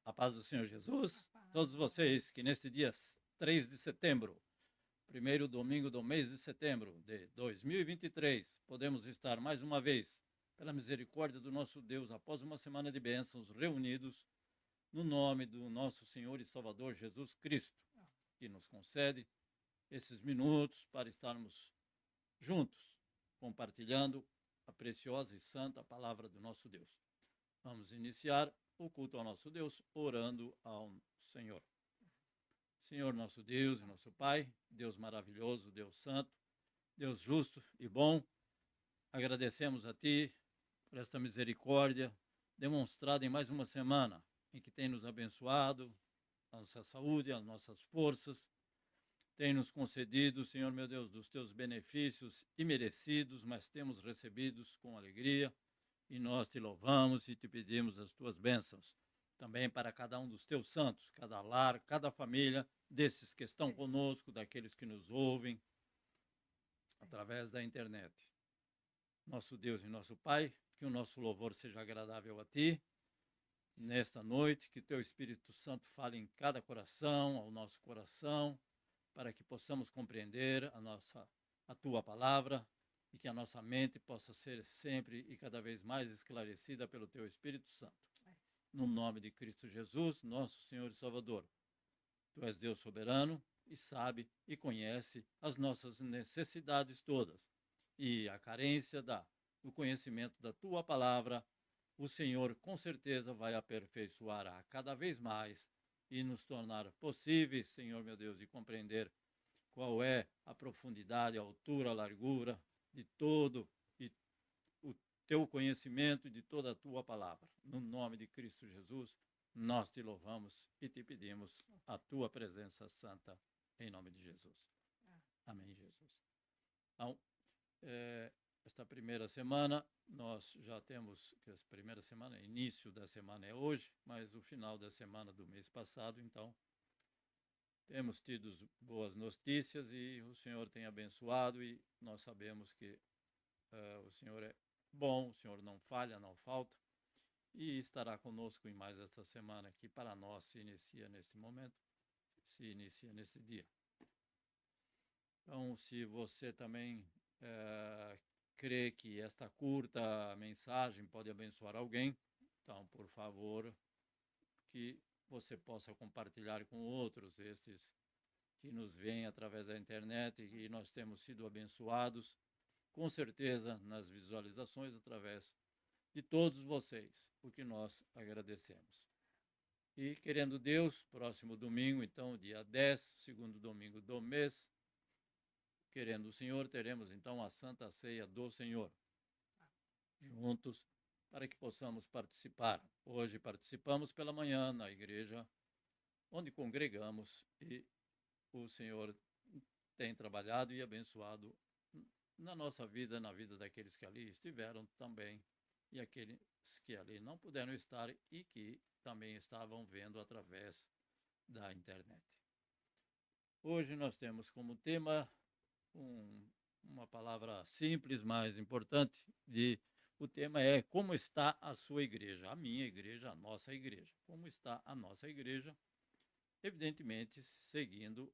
A paz do Senhor Jesus, todos vocês que neste dia 3 de setembro, primeiro domingo do mês de setembro de 2023, podemos estar mais uma vez, pela misericórdia do nosso Deus, após uma semana de bênçãos, reunidos no nome do nosso Senhor e Salvador Jesus Cristo, que nos concede esses minutos para estarmos juntos, compartilhando a preciosa e santa palavra do nosso Deus. Vamos iniciar o culto ao nosso Deus, orando ao Senhor. Senhor, nosso Deus e nosso Pai, Deus maravilhoso, Deus santo, Deus justo e bom, agradecemos a Ti por esta misericórdia demonstrada em mais uma semana, em que tem nos abençoado, a nossa saúde, as nossas forças, tem nos concedido, Senhor meu Deus, dos Teus benefícios imerecidos, mas temos recebidos com alegria, e nós te louvamos e te pedimos as tuas bênçãos. Também para cada um dos teus santos, cada lar, cada família, desses que estão conosco, daqueles que nos ouvem através da internet. Nosso Deus e nosso Pai, que o nosso louvor seja agradável a Ti. Nesta noite, que Teu Espírito Santo fale em cada coração, ao nosso coração, para que possamos compreender a Tua palavra, e que a nossa mente possa ser sempre e cada vez mais esclarecida pelo Teu Espírito Santo. No nome de Cristo Jesus, nosso Senhor e Salvador. Tu és Deus soberano e sabe e conhece as nossas necessidades todas. E a carência do conhecimento da Tua palavra, o Senhor com certeza vai aperfeiçoar a cada vez mais e nos tornar possíveis, Senhor meu Deus, de compreender qual é a profundidade, a altura, a largura de todo o Teu conhecimento e de toda a Tua palavra. No nome de Cristo Jesus, nós te louvamos e te pedimos a Tua presença santa, em nome de Jesus. Amém, Jesus. Então, esta primeira semana, nós já temos, que a primeira semana, início da semana é hoje, mas o final da semana do mês passado, então, temos tido boas notícias e o Senhor tem abençoado e nós sabemos que o Senhor é bom, o Senhor não falha, não falta e estará conosco em mais esta semana que para nós se inicia nesse momento, se inicia nesse dia. Então, se você também crê que esta curta mensagem pode abençoar alguém, então, por favor, que você possa compartilhar com outros estes que nos veem através da internet e nós temos sido abençoados, com certeza, nas visualizações através de todos vocês, o que nós agradecemos. E, querendo Deus, próximo domingo, então, dia 10, segundo domingo do mês, querendo o Senhor, teremos então a Santa Ceia do Senhor, juntos, para que possamos participar. Hoje participamos pela manhã na igreja, onde congregamos e o Senhor tem trabalhado e abençoado na nossa vida, na vida daqueles que ali estiveram também, e aqueles que ali não puderam estar e que também estavam vendo através da internet. Hoje nós temos como tema uma palavra simples, mas importante, o tema é como está a sua igreja, a minha igreja, a nossa igreja. Como está a nossa igreja? Evidentemente, seguindo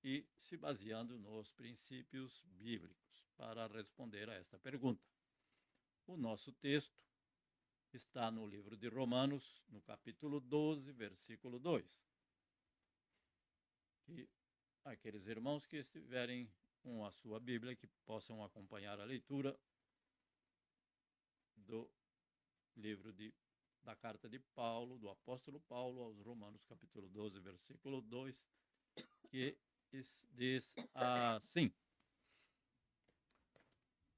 e se baseando nos princípios bíblicos para responder a esta pergunta. O nosso texto está no livro de Romanos, no capítulo 12, versículo 2. E aqueles irmãos que estiverem com a sua Bíblia, que possam acompanhar a leitura do livro da carta de Paulo, do apóstolo Paulo aos Romanos, capítulo 12, versículo 2, que diz assim: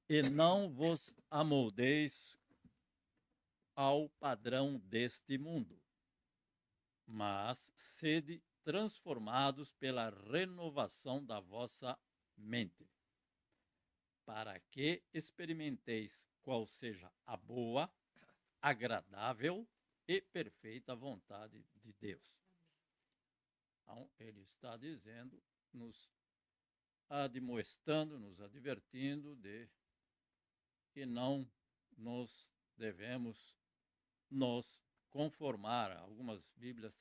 E não vos amoldeis ao padrão deste mundo, mas sede transformados pela renovação da vossa mente, para que experimenteis qual seja a boa, agradável e perfeita vontade de Deus. Então, ele está dizendo, nos admoestando, nos advertindo de que não nos devemos nos conformar. Algumas Bíblias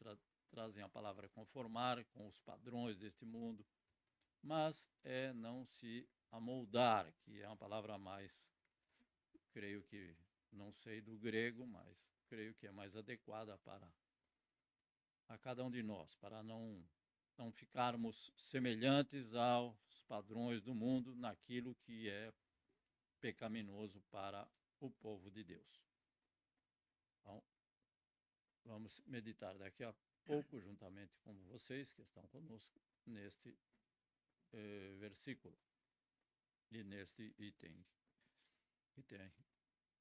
trazem a palavra conformar com os padrões deste mundo, mas é não se amoldar, que é uma palavra mais, creio que, não sei do grego, mas creio que é mais adequada para a cada um de nós, para não ficarmos semelhantes aos padrões do mundo naquilo que é pecaminoso para o povo de Deus. Então, vamos meditar daqui a pouco, juntamente com vocês que estão conosco, neste versículo e neste item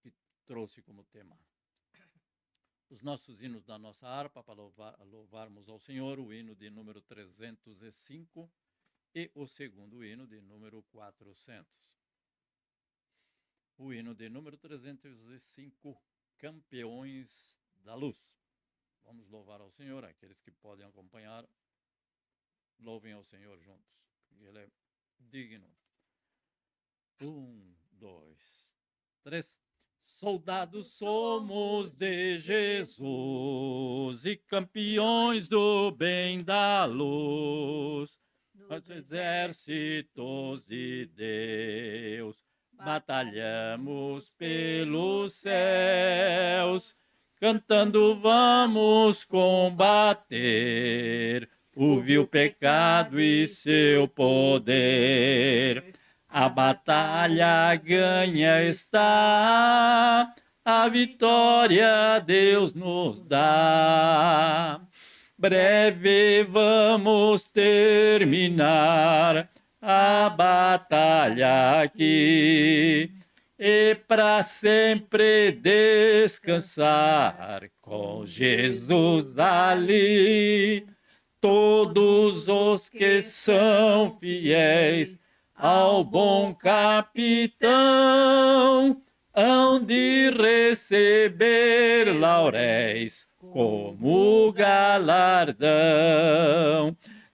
que trouxe como tema. Os nossos hinos da nossa harpa para louvarmos ao Senhor, o hino de número 305 e o segundo hino de número 400. O hino de número 305, Campeões da Luz. Vamos louvar ao Senhor, aqueles que podem acompanhar, louvem ao Senhor juntos, porque Ele é digno. 1, 2, 3. Soldados somos de Jesus e campeões do bem da luz, nós exércitos de Deus, batalhamos pelos céus, cantando vamos combater o vil pecado e seu poder. A batalha ganha está, a vitória Deus nos dá. Breve vamos terminar a batalha aqui e para sempre descansar com Jesus ali. Todos os que são fiéis ao bom capitão hão de receber lauréis como galardão.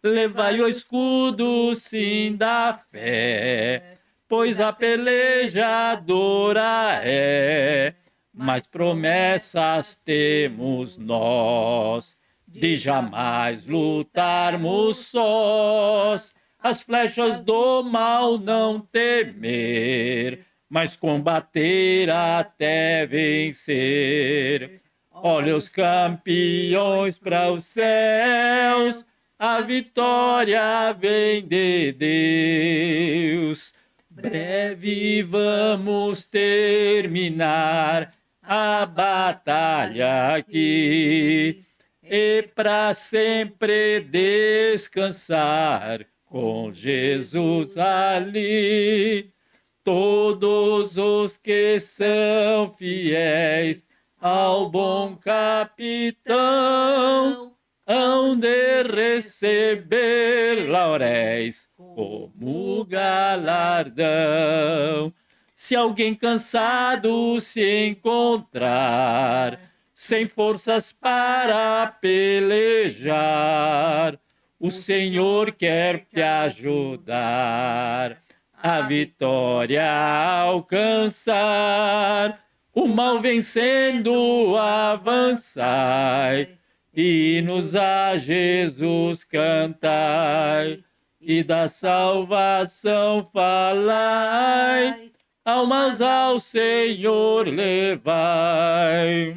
Levai o escudo, sim, da fé, pois a pelejadora é, mas promessas temos nós, de jamais lutarmos sós. As flechas do mal não temer, mas combater até vencer. Olha os campeões para os céus, a vitória vem de Deus. Breve vamos terminar a batalha aqui e para sempre descansar com Jesus ali. Todos os que são fiéis ao bom capitão hão de receber lauréis como galardão. Se alguém cansado se encontrar, sem forças para pelejar, o Senhor quer te ajudar a vitória a alcançar. O mal vencendo avançai, hinos a Jesus cantai, e da salvação falai, almas ao Senhor levai.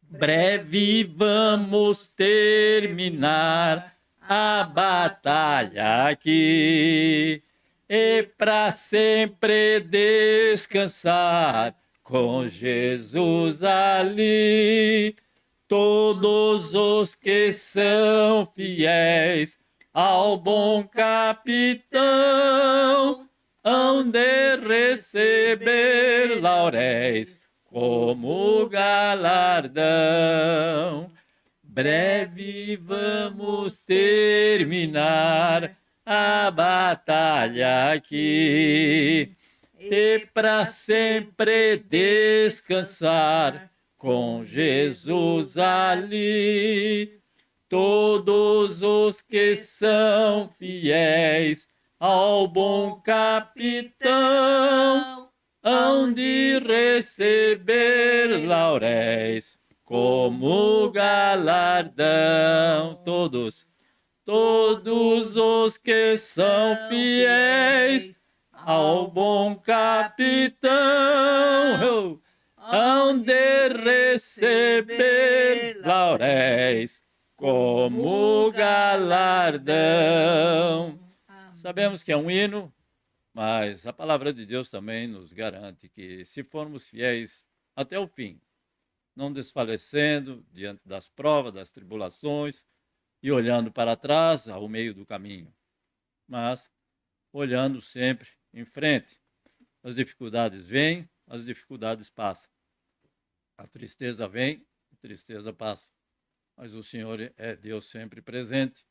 Breve vamos terminar a batalha aqui e para sempre descansar com Jesus ali. Todos os que são fiéis ao bom capitão hão de receber lauréis como galardão. Breve vamos terminar a batalha aqui e para sempre descansar com Jesus ali. Todos os que são fiéis ao bom capitão hão de receber lauréis como galardão. Todos os que são fiéis ao bom capitão hão de receber lauréis como galardão. Sabemos que é um hino, mas a palavra de Deus também nos garante que, se formos fiéis até o fim, não desfalecendo diante das provas, das tribulações, e olhando para trás, ao meio do caminho, mas olhando sempre em frente. As dificuldades vêm, as dificuldades passam. A tristeza vem, a tristeza passa. Mas o Senhor é Deus sempre presente.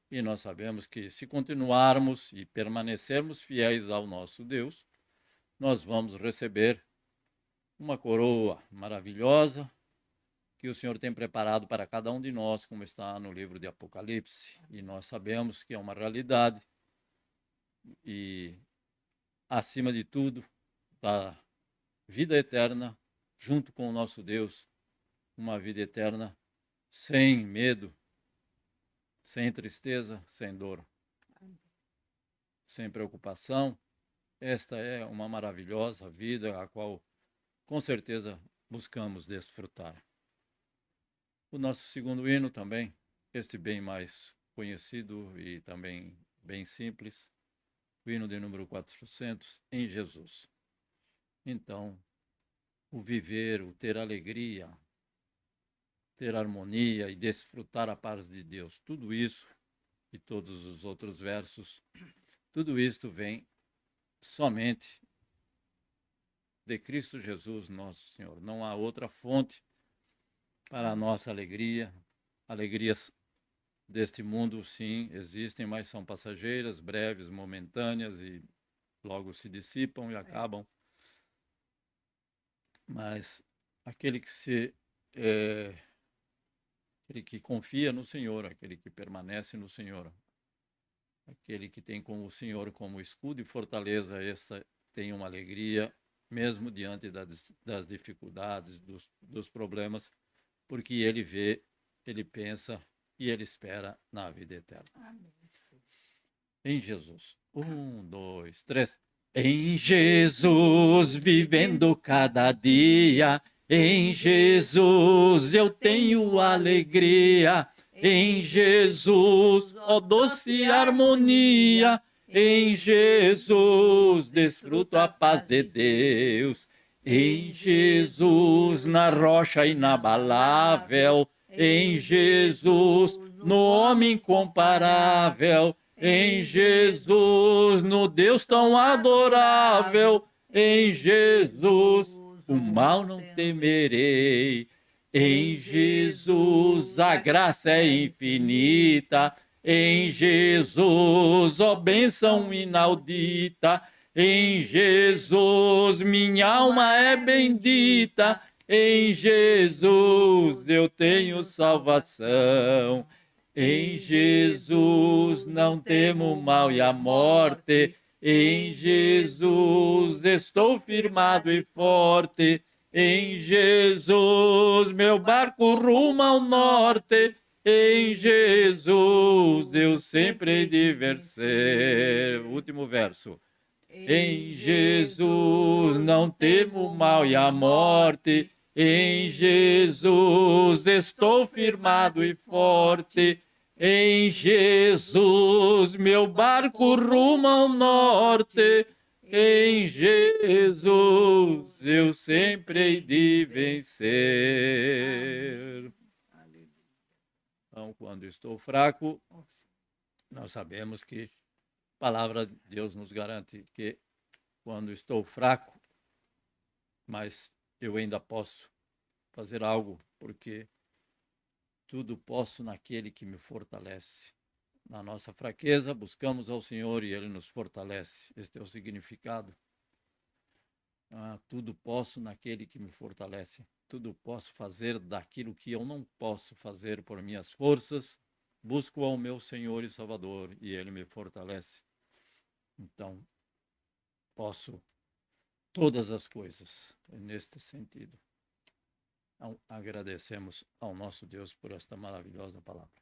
E nós sabemos que, se continuarmos e permanecermos fiéis ao nosso Deus, nós vamos receber uma coroa maravilhosa que o Senhor tem preparado para cada um de nós, como está no livro de Apocalipse. E nós sabemos que é uma realidade. E, acima de tudo, da vida eterna, junto com o nosso Deus, uma vida eterna sem medo, sem tristeza, sem dor, sem preocupação. Esta é uma maravilhosa vida, a qual, com certeza, buscamos desfrutar. O nosso segundo hino também, este bem mais conhecido e também bem simples, o hino de número 400, Em Jesus. Então, o viver, o ter alegria, ter harmonia e desfrutar a paz de Deus, tudo isso e todos os outros versos, tudo isto vem somente de Cristo Jesus, nosso Senhor. Não há outra fonte para a nossa alegria. Alegrias deste mundo, sim, existem, mas são passageiras, breves, momentâneas e logo se dissipam e acabam. Mas aquele que confia no Senhor, aquele que permanece no Senhor, aquele que tem com o Senhor como escudo e fortaleza, essa tem uma alegria mesmo diante das dificuldades, dos problemas, porque ele vê, ele pensa e ele espera na vida eterna. Amém. Em Jesus. 1, 2, 3. Em Jesus, vivendo cada dia, em Jesus eu tenho alegria, em Jesus, ó doce harmonia, em Jesus desfruto a paz de Deus, em Jesus na rocha inabalável, em Jesus no homem incomparável, em Jesus no Deus tão adorável, em Jesus o mal não temerei. Em Jesus a graça é infinita, em Jesus, ó bênção inaudita, em Jesus minha alma é bendita, em Jesus eu tenho salvação. Em Jesus não temo o mal e a morte, em Jesus estou firmado e forte, em Jesus meu barco rumo ao norte, em Jesus eu sempre hei de vencer. Último verso. Em Jesus não temo o mal e a morte, em Jesus estou firmado e forte, em Jesus meu barco rumo ao norte, em Jesus eu sempre hei de vencer. Então, quando estou fraco, nós sabemos que a palavra de Deus nos garante que, quando estou fraco, mas eu ainda posso fazer algo, porque tudo posso naquele que me fortalece. Na nossa fraqueza, buscamos ao Senhor e Ele nos fortalece. Este é o significado. Tudo posso naquele que me fortalece. Tudo posso fazer daquilo que eu não posso fazer por minhas forças. Busco ao meu Senhor e Salvador e Ele me fortalece. Então, posso todas as coisas neste sentido. agradecemos ao nosso Deus por esta maravilhosa palavra.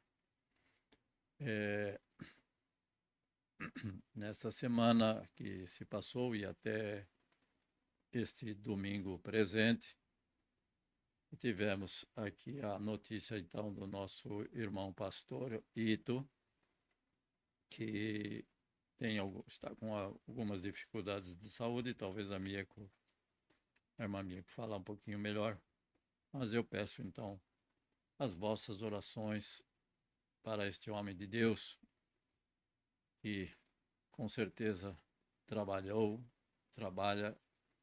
Nesta semana que se passou e até este domingo presente, tivemos aqui a notícia, então, do nosso irmão pastor Ito, que está com algumas dificuldades de saúde. Talvez a irmã Mieko falar um pouquinho melhor, mas eu peço, então, as vossas orações para este homem de Deus, que com certeza trabalha,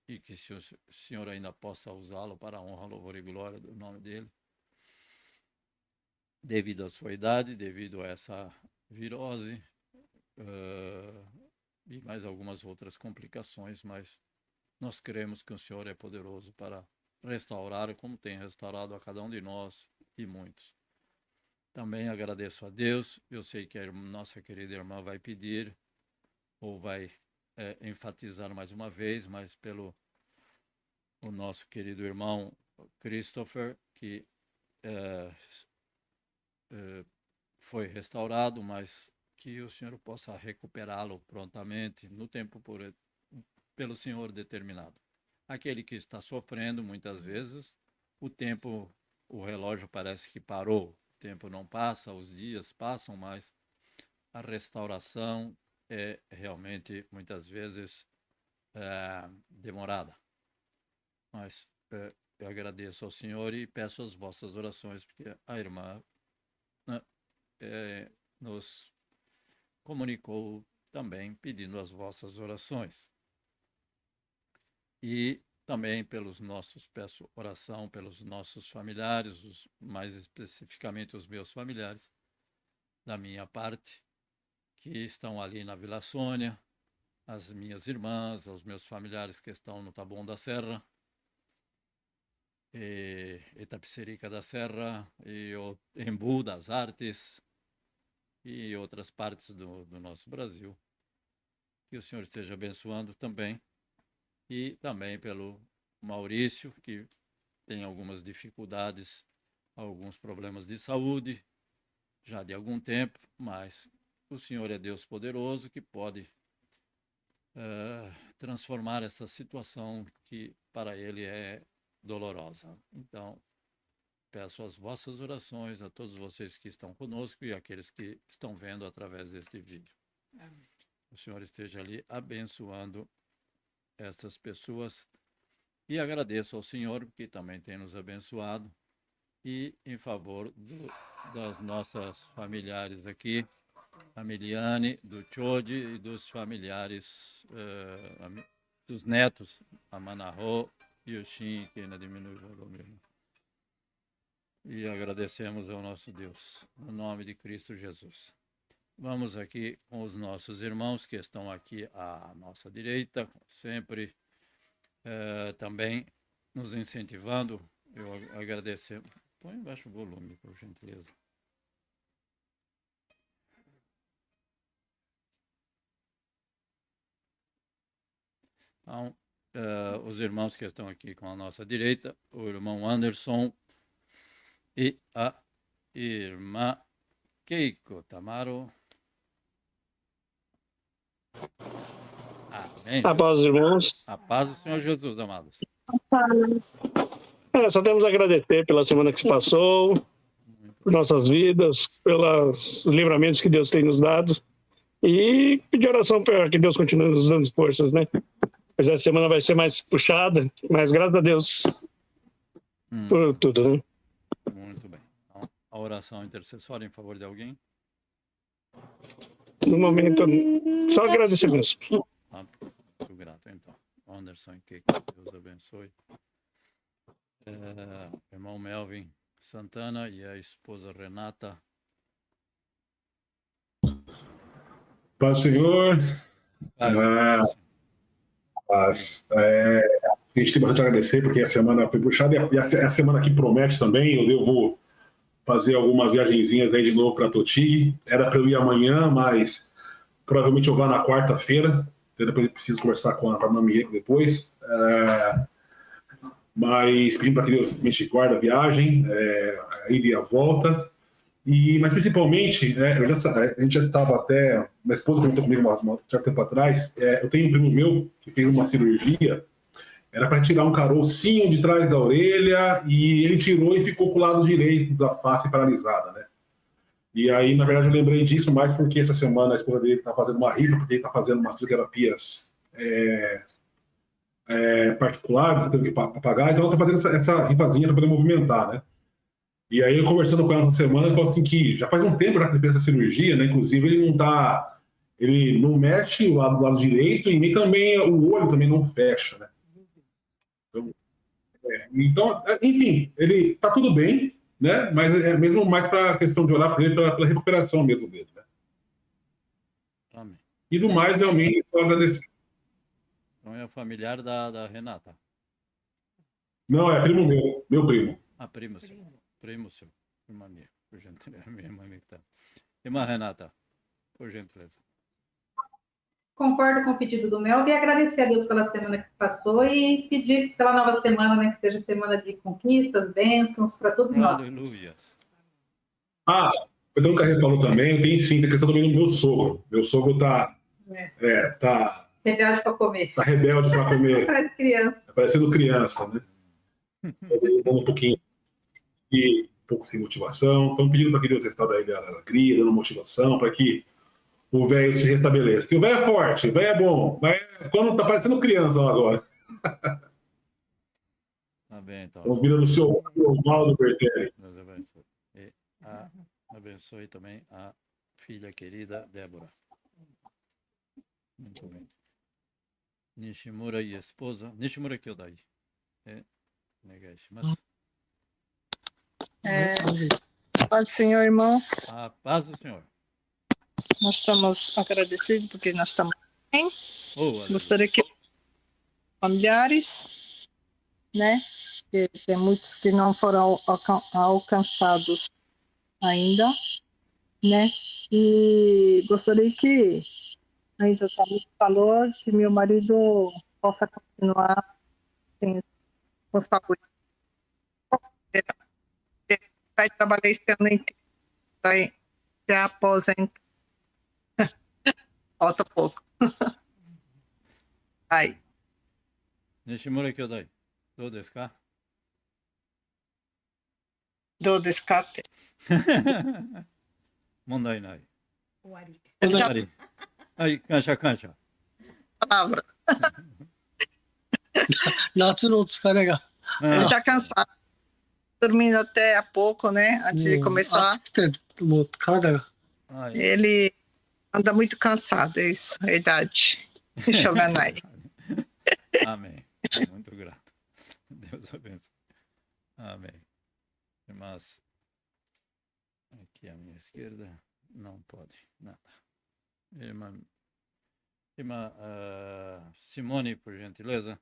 e que se o Senhor ainda possa usá-lo para a honra, louvor e glória do nome dele, devido à sua idade, devido a essa virose e mais algumas outras complicações, mas nós cremos que o Senhor é poderoso para restaurar, como tem restaurado a cada um de nós e muitos. Também agradeço a Deus. Eu sei que a nossa querida irmã vai pedir ou vai enfatizar mais uma vez, mas pelo o nosso querido irmão Christopher, que foi restaurado, mas que o Senhor possa recuperá-lo prontamente, no tempo pelo Senhor determinado. Aquele que está sofrendo, muitas vezes, o relógio parece que parou, o tempo não passa, os dias passam, mas a restauração é realmente, muitas vezes, demorada. Mas eu agradeço ao Senhor e peço as vossas orações, porque a irmã nos comunicou também pedindo as vossas orações. E também peço oração pelos nossos familiares, mais especificamente os meus familiares, da minha parte, que estão ali na Vila Sônia, as minhas irmãs, os meus familiares que estão no Taboão da Serra, Itapecerica da Serra, e o Embu das Artes, e outras partes do nosso Brasil. Que o Senhor esteja abençoando também. E também pelo Maurício, que tem algumas dificuldades, alguns problemas de saúde, já de algum tempo, mas o Senhor é Deus poderoso, que pode transformar essa situação que para ele é dolorosa. Então, peço as vossas orações a todos vocês que estão conosco e aqueles que estão vendo através deste vídeo. Amém. O Senhor esteja ali abençoando estas pessoas, e agradeço ao Senhor que também tem nos abençoado, e em favor das nossas familiares aqui, a Miliane, do Chodi, e dos familiares, dos netos, a Manarro e o Shin, que ainda diminui o valor mesmo. E agradecemos ao nosso Deus, no nome de Cristo Jesus. Vamos aqui com os nossos irmãos que estão aqui à nossa direita, sempre também nos incentivando. Eu agradeço. Põe embaixo o volume, por gentileza. Então, os irmãos que estão aqui com a nossa direita, o irmão Anderson e a irmã Keiko Tamaro. Amém. A paz, irmãos. A paz do Senhor Jesus, amados. Só temos a agradecer pela semana que se passou, por nossas vidas, pelos livramentos que Deus tem nos dado, e pedir oração para que Deus continue nos dando forças, né? Mas essa semana vai ser mais puxada, mas graças a Deus por tudo, né? Muito bem. Então, a oração intercessória em favor de alguém? No momento, só agradecer mesmo. Muito grato, então. Anderson e Keiko, Deus abençoe. Irmão Melvin Santana e a esposa Renata. Paz, Senhor. A gente tem bastante a agradecer, porque a semana foi puxada, e a semana que promete também. Eu devo fazer algumas viagenzinhas aí de novo para Toti. Era para eu ir amanhã, mas provavelmente eu vou na quarta-feira. Depois eu preciso conversar com a Mamieko depois. mas pedindo para que Deus realmente guarde a viagem, a ida e a volta. Mas principalmente, a gente já estava até, minha esposa comentou comigo um certo tempo atrás, eu tenho um primo meu que fez uma cirurgia, era para tirar um carocinho de trás da orelha, e ele tirou e ficou com o lado direito da face paralisada, né? E aí, na verdade, eu lembrei disso mais porque essa semana a esposa dele está fazendo uma rifa, porque ele está fazendo umas fisioterapia particular, tendo que pagar, então ela está fazendo essa rifazinha para poder movimentar, né? E aí, eu conversando com ela essa semana, eu falo assim que já faz um tempo já que ele fez essa cirurgia, né? Inclusive, ele não mexe o lado direito e nem também o olho também não fecha, né? Então, enfim, ele tá tudo bem, né? Mas é mesmo mais para a questão de orar para ele, pela recuperação mesmo dele, né? Amém. E do mais, realmente, eu agradecer. Então é familiar da Renata. Não, é primo meu primo. Primo seu. Primo seu. Irmã minha, por gentileza. Minha irmã minha que tá. Irmã Renata, por gentileza. Concordo com o pedido do Mel e agradecer a Deus pela semana que passou e pedir pela nova semana, né, que seja semana de conquistas, bênçãos para todos nós. Aleluia. Então o Carreiro falou também, tem sim, tem questão também do meu sogro. Meu sogro tá rebelde para comer. Tá rebelde para comer. Parece criança. Tá parecendo criança, né? Um pouquinho e um pouco sem motivação. Estamos pedindo para que Deus restaure ele a alegria, dando motivação, para que o velho se restabeleça. Que o velho é forte, o velho é bom, mas quando tá parecendo criança lá agora. Tá bem, então. Estamos virando o seu Oswaldo Bertelli. Deus abençoe. E abençoe também a filha querida Débora. Muito bem. Nishimura e esposa. Nishimura Kyodai. Paz do Senhor, irmãos. A paz do Senhor. Nós estamos agradecidos porque nós estamos bem. Oh, gostaria que familiares, né? Que tem muitos que não foram alcançados ainda, né? E gostaria que ainda está muito calor, que meu marido possa continuar com saúde. Ele vai trabalhar esse ano inteiro, vai se aposentar. Falta pouco. Aí. Nishimura Kyodai. Do desu ka? Do desu kaって。問題ない。終わり。はい、感謝感謝。Palavra. 夏の疲れが。Ele está cansado. Dormindo até há pouco, né? Antes de começar. Ele anda muito cansado, é isso, a idade. Shoganai. Amém. Muito grato. Deus abençoe. Amém. Mas aqui à minha esquerda não pode nada. Irmã Simone, por gentileza.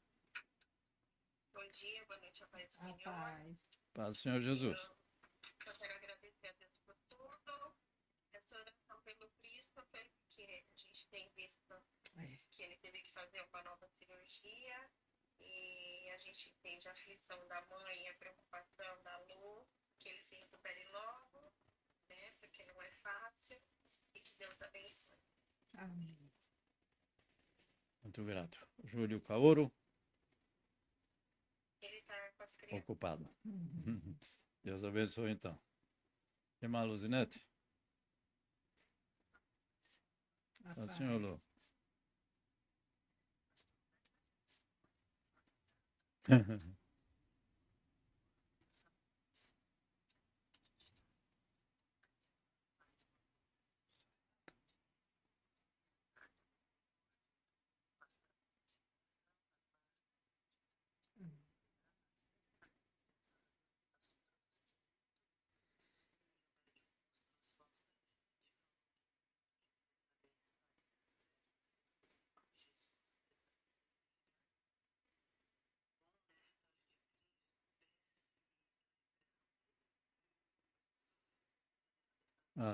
Bom dia, boa noite, a paz do Senhor. Paz do Senhor Jesus. Eu quero agradecer a Deus por tudo. Essa oração pelo Cristo, porque a gente tem visto que ele teve que fazer uma nova cirurgia e a gente entende a aflição da mãe, a preocupação da Lu, que ele se recupere logo, né? Porque não é fácil e que Deus abençoe. Amém. Muito grato. Júlio Kaoru. Ele está com as crianças. Ocupado. Deus abençoe então. Irmã Luzinete. O senhor Lu.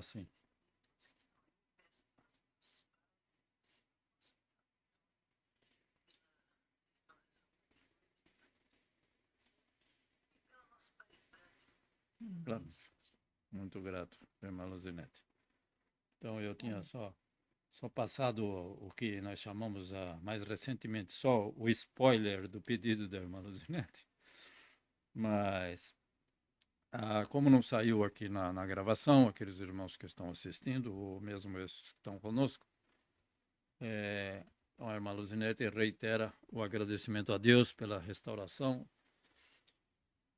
Sim. Claro. Muito grato, irmã Luzinete. Então, eu tinha só passado o que nós chamamos mais recentemente, só o spoiler do pedido da irmã Luzinete. Mas, como não saiu aqui na gravação, aqueles irmãos que estão assistindo, ou mesmo esses que estão conosco, a irmã Luzinete reitera o agradecimento a Deus pela restauração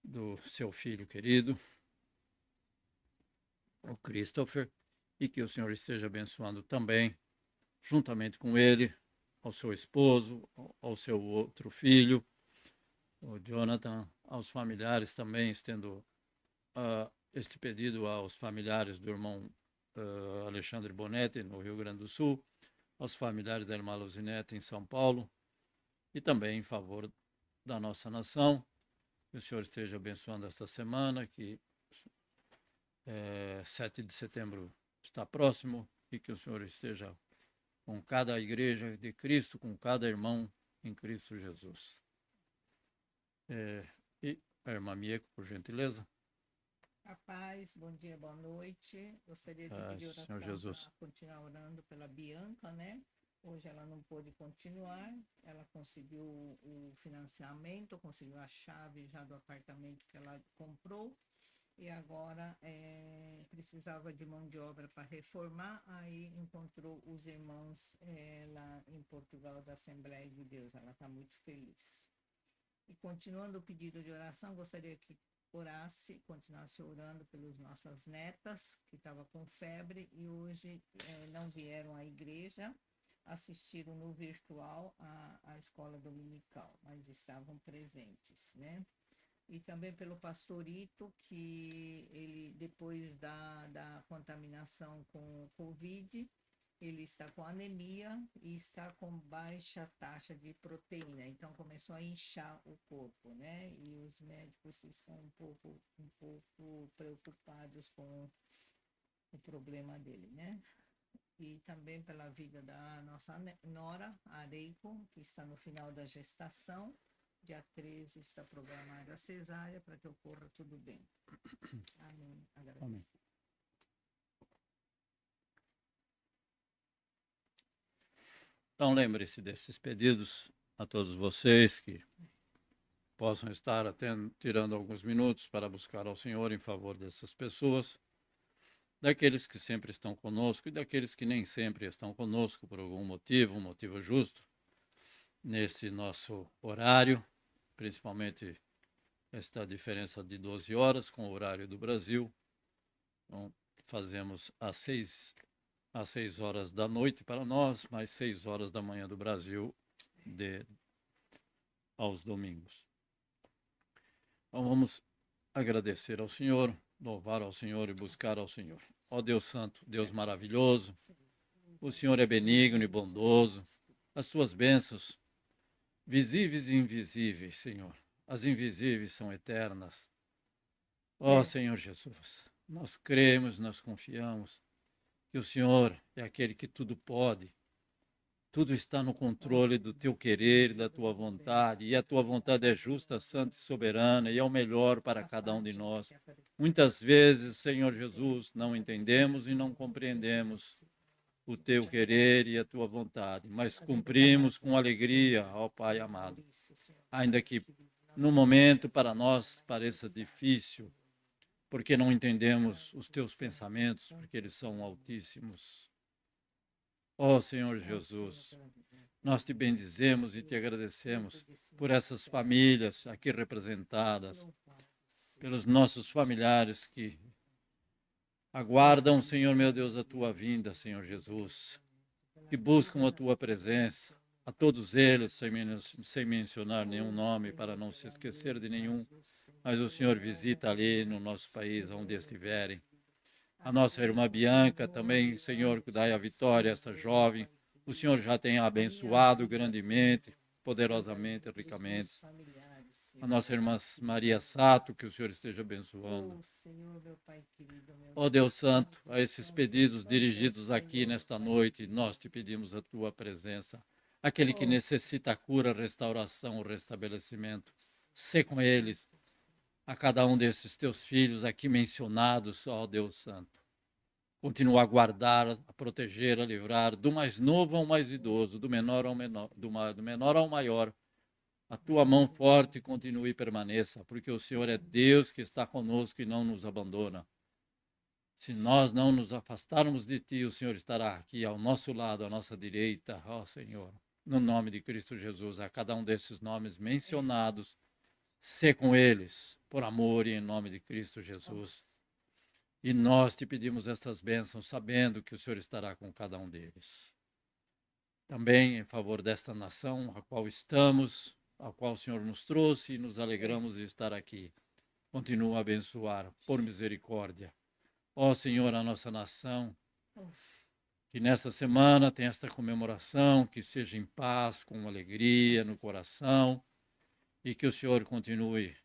do seu filho querido, o Christopher, e que o Senhor esteja abençoando também, juntamente com ele, ao seu esposo, ao seu outro filho, o Jonathan, aos familiares também, estendo este pedido aos familiares do irmão Alexandre Bonetti, no Rio Grande do Sul, aos familiares da irmã Luzinete, em São Paulo, e também em favor da nossa nação. Que o Senhor esteja abençoando esta semana, que 7 de setembro está próximo, e que o Senhor esteja com cada igreja de Cristo, com cada irmão em Cristo Jesus. E a irmã Mieco, por gentileza. A paz, bom dia, boa noite. Gostaria de pedir oração para continuar orando pela Bianca, né? Hoje ela não pôde continuar, ela conseguiu o financiamento, conseguiu a chave já do apartamento que ela comprou, e agora precisava de mão de obra para reformar, aí encontrou os irmãos lá em Portugal da Assembleia de Deus. Ela está muito feliz. E continuando o pedido de oração, gostaria que orasse, continuasse orando pelas nossas netas, que estavam com febre e hoje não vieram à igreja, assistiram no virtual a escola dominical, mas estavam presentes, né? E também pelo pastorito, que ele, depois da contaminação com Covid, ele está com anemia e está com baixa taxa de proteína, então começou a inchar o corpo, né? E os médicos estão um pouco preocupados com o problema dele, né? E também pela vida da nossa nora, Areiko, que está no final da gestação. Dia 13 está programada a cesárea para que ocorra tudo bem. Amém. Agradeço. Amém. Então, lembre-se desses pedidos a todos vocês que possam estar até tirando alguns minutos para buscar ao Senhor em favor dessas pessoas, daqueles que sempre estão conosco e daqueles que nem sempre estão conosco por algum motivo, um motivo justo, nesse nosso horário, principalmente esta diferença de 12 horas com o horário do Brasil. Então, fazemos às 6 horas da noite para nós, mais 6 horas da manhã do Brasil aos domingos. Então vamos agradecer ao Senhor, louvar ao Senhor e buscar ao Senhor. Ó Deus Santo, Deus maravilhoso, o Senhor é benigno e bondoso, as tuas bênçãos, visíveis e invisíveis, Senhor, as invisíveis são eternas. Ó Senhor Jesus, nós cremos, nós confiamos que o Senhor é aquele que tudo pode, tudo está no controle do teu querer, da tua vontade, e a tua vontade é justa, santa e soberana, e é o melhor para cada um de nós. Muitas vezes, Senhor Jesus, não entendemos e não compreendemos o teu querer e a tua vontade, mas cumprimos com alegria, ó Pai amado. Ainda que no momento para nós pareça difícil, porque não entendemos os teus pensamentos, porque eles são altíssimos. Ó Senhor Jesus, nós te bendizemos e te agradecemos por essas famílias aqui representadas, pelos nossos familiares que aguardam, Senhor meu Deus, a tua vinda, Senhor Jesus, que buscam a tua presença, a todos eles, sem mencionar nenhum nome, para não se esquecer de nenhum, mas o Senhor visita ali no nosso país, onde estiverem. A nossa irmã Bianca também, Senhor, que dai a vitória a esta jovem, o Senhor já tem abençoado grandemente, poderosamente, ricamente. A nossa irmã Maria Sato, que o Senhor esteja abençoando. Ó Deus Santo, a esses pedidos dirigidos aqui nesta noite, nós te pedimos a tua presença. Aquele que necessita cura, restauração, restabelecimento, sê com eles. a cada um desses teus filhos aqui mencionados, ó Deus Santo. Continua a guardar, a proteger, a livrar, do mais novo ao mais idoso, do menor ao menor, do menor ao maior. A tua mão forte continue e permaneça, porque o Senhor é Deus que está conosco e não nos abandona. Se nós não nos afastarmos de ti, o Senhor estará aqui ao nosso lado, à nossa direita, ó Senhor. No nome de Cristo Jesus, a cada um desses nomes mencionados, sê com eles, por amor e em nome de Cristo Jesus. E nós te pedimos estas bênçãos, sabendo que o Senhor estará com cada um deles. Também em favor desta nação, a qual estamos, a qual o Senhor nos trouxe e nos alegramos de estar aqui. Continua a abençoar, por misericórdia. Ó Senhor, a nossa nação, que nesta semana tem esta comemoração, que seja em paz, com alegria no coração, e que o Senhor continue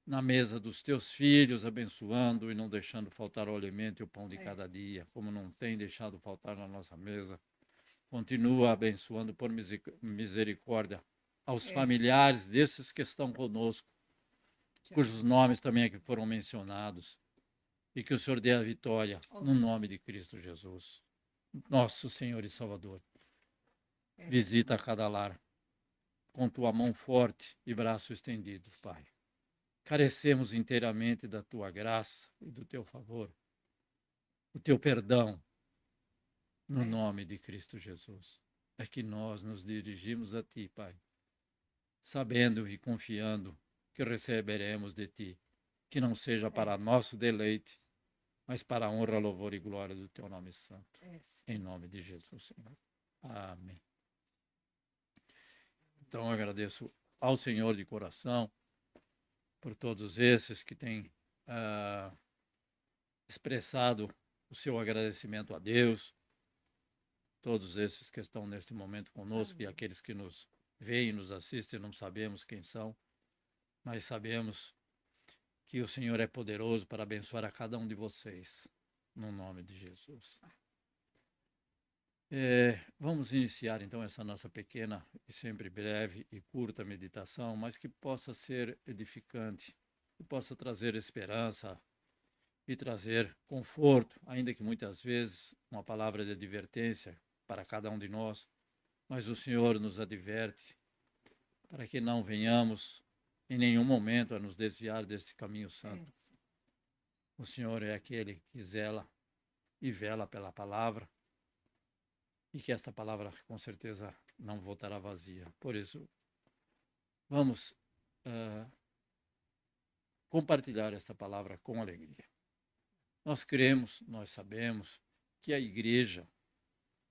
na mesa dos teus filhos, abençoando e não deixando faltar o alimento e o pão de cada dia, como não tem deixado faltar na nossa mesa. Continua abençoando por misericórdia aos familiares desses que estão conosco, cujos nomes também aqui foram mencionados, e que o Senhor dê a vitória no nome de Cristo Jesus, nosso Senhor e Salvador. Visita cada lar com tua mão forte e braço estendido, Pai. Carecemos inteiramente da tua graça e do teu favor, o teu perdão, no nome de Cristo Jesus. É que nós nos dirigimos a ti, Pai, sabendo e confiando que receberemos de ti, que não seja para nosso deleite, mas para a honra, louvor e glória do teu nome santo. Em nome de Jesus, Senhor. Amém. Então, eu agradeço ao Senhor de coração por todos esses que têm expressado o seu agradecimento a Deus, todos esses que estão neste momento conosco e aqueles que nos veem e nos assistem, não sabemos quem são, mas sabemos que o Senhor é poderoso para abençoar a cada um de vocês, no nome de Jesus. Vamos iniciar então essa nossa pequena e sempre breve e curta meditação, mas que possa ser edificante, que possa trazer esperança e trazer conforto, ainda que muitas vezes uma palavra de advertência para cada um de nós, mas o Senhor nos adverte para que não venhamos em nenhum momento a nos desviar deste caminho santo. O Senhor é aquele que zela e vela pela palavra, e que esta palavra com certeza não voltará vazia. Por isso, vamos compartilhar esta palavra com alegria. Nós cremos, nós sabemos que a igreja,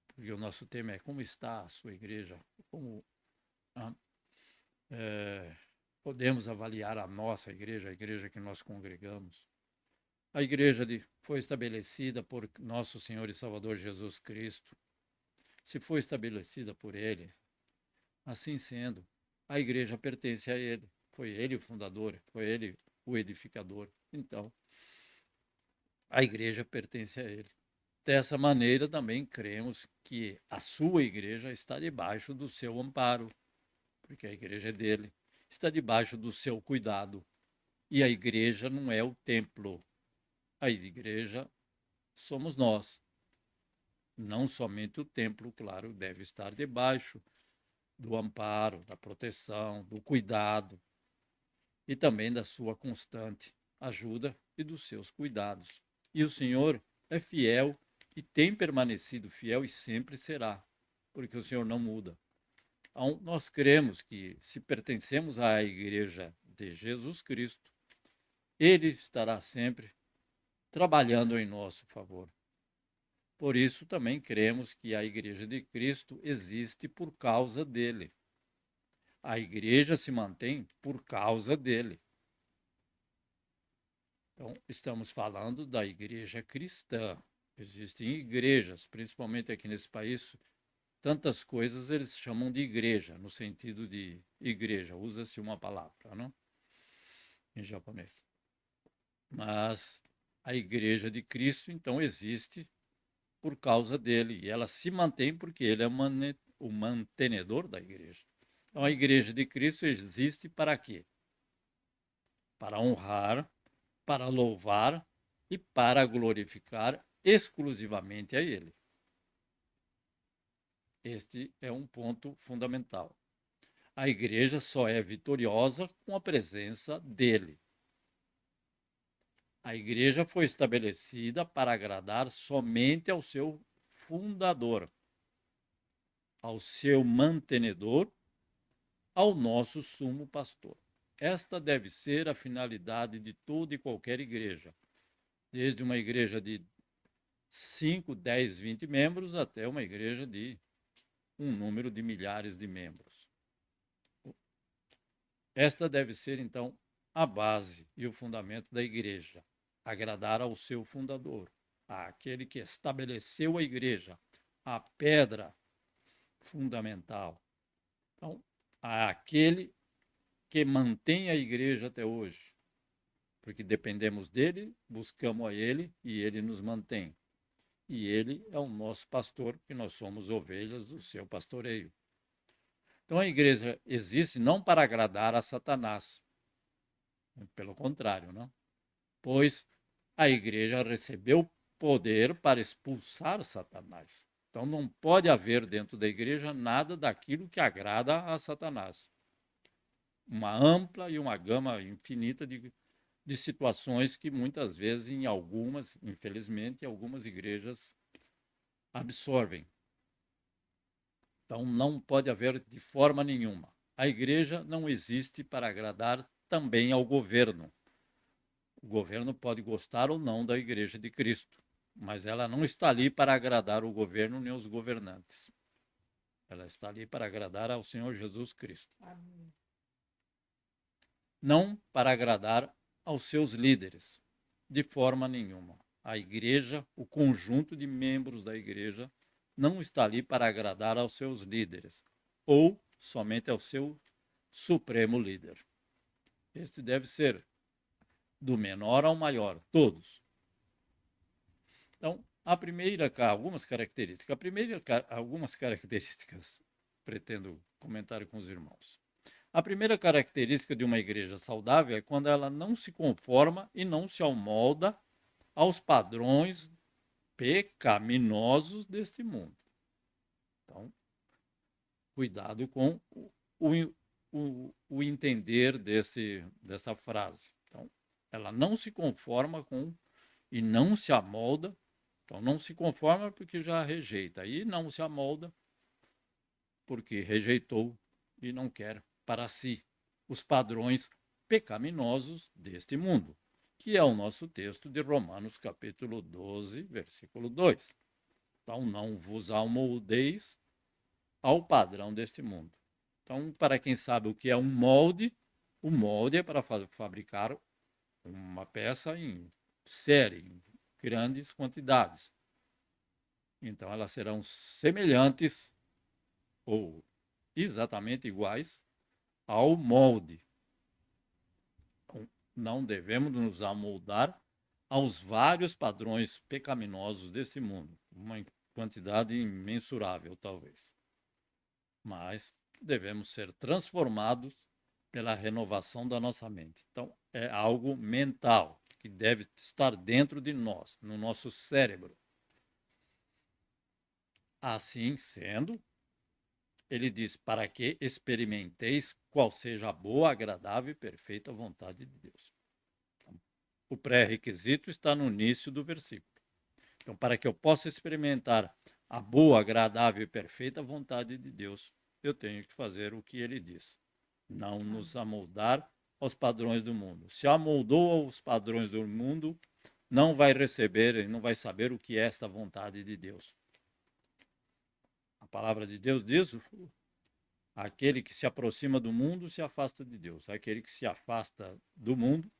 porque o nosso tema é como está a sua igreja, como podemos avaliar a nossa igreja, a igreja que nós congregamos. A igreja foi estabelecida por nosso Senhor e Salvador Jesus Cristo. Se foi estabelecida por Ele, assim sendo, a igreja pertence a Ele. Foi Ele o fundador, foi Ele o edificador. Então, a igreja pertence a Ele. Dessa maneira, também cremos que a sua igreja está debaixo do seu amparo, porque a igreja é dele, está debaixo do seu cuidado. E a igreja não é o templo. A igreja somos nós. Não somente o templo, claro, deve estar debaixo do amparo, da proteção, do cuidado e também da sua constante ajuda e dos seus cuidados. E o Senhor é fiel e tem permanecido fiel e sempre será, porque o Senhor não muda. Então, nós cremos que se pertencemos à igreja de Jesus Cristo, Ele estará sempre trabalhando em nosso favor. Por isso, também cremos que a Igreja de Cristo existe por causa dele. A Igreja se mantém por causa dele. Então, estamos falando da Igreja cristã. Existem igrejas, principalmente aqui nesse país, tantas coisas eles chamam de igreja, no sentido de igreja. Usa-se uma palavra, não? Em japonês. Mas a Igreja de Cristo, então, existe por causa dele, e ela se mantém porque ele é o mantenedor da igreja. Então, a igreja de Cristo existe para quê? para honrar, para louvar e para glorificar exclusivamente a Ele. Este é um ponto fundamental. A igreja só é vitoriosa com a presença dele. A igreja foi estabelecida para agradar somente ao seu fundador, ao seu mantenedor, ao nosso sumo pastor. Esta deve ser a finalidade de toda e qualquer igreja, desde uma igreja de 5, 10, 20 membros até uma igreja de um número de milhares de membros. Esta deve ser, então, a base e o fundamento da igreja, agradar ao seu fundador, àquele que estabeleceu a igreja, a pedra fundamental. Então, àquele que mantém a igreja até hoje, porque dependemos dele, buscamos a ele e ele nos mantém. E ele é o nosso pastor, que nós somos ovelhas do seu pastoreio. Então a igreja existe não para agradar a Satanás, pelo contrário, não? Pois a igreja recebeu poder para expulsar Satanás. Então não pode haver dentro da igreja nada daquilo que agrada a Satanás. Uma ampla e uma gama infinita de situações que muitas vezes em algumas, infelizmente, algumas igrejas absorvem. Então não pode haver de forma nenhuma. A igreja não existe para agradar também ao governo. O governo pode gostar ou não da igreja de Cristo, mas ela não está ali para agradar o governo nem os governantes. Ela está ali para agradar ao Senhor Jesus Cristo. Amém. Não para agradar aos seus líderes, de forma nenhuma. A igreja, o conjunto de membros da igreja, não está ali para agradar aos seus líderes, ou somente ao seu supremo líder. Este deve ser do menor ao maior, todos. Então, algumas características, pretendo comentar com os irmãos. A primeira característica de uma igreja saudável é quando ela não se conforma e não se amolda aos padrões pecaminosos deste mundo. Então, cuidado com o entender dessa frase. Então, ela não se conforma com e não se amolda. Então, não se conforma porque já rejeita. E não se amolda porque rejeitou e não quer para si os padrões pecaminosos deste mundo, que é o nosso texto de Romanos capítulo 12, versículo 2. Então, não vos amoldeis ao padrão deste mundo. Então, para quem sabe o que é um molde, o molde é para fabricar uma peça em série, em grandes quantidades. Então, elas serão semelhantes ou exatamente iguais ao molde. Então, não devemos nos amoldar aos vários padrões pecaminosos desse mundo, uma quantidade imensurável, talvez. Mas devemos ser transformados pela renovação da nossa mente. Então, é algo mental que deve estar dentro de nós, no nosso cérebro. Assim sendo, ele diz, para que experimenteis qual seja a boa, agradável e perfeita vontade de Deus. Então, o pré-requisito está no início do versículo. Então, para que eu possa experimentar a boa, agradável e perfeita vontade de Deus, eu tenho que fazer o que ele diz. Não nos amoldar aos padrões do mundo. Se amoldou aos padrões do mundo, não vai receber e não vai saber o que é esta vontade de Deus. A palavra de Deus diz, aquele que se aproxima do mundo se afasta de Deus. Aquele que se afasta do mundo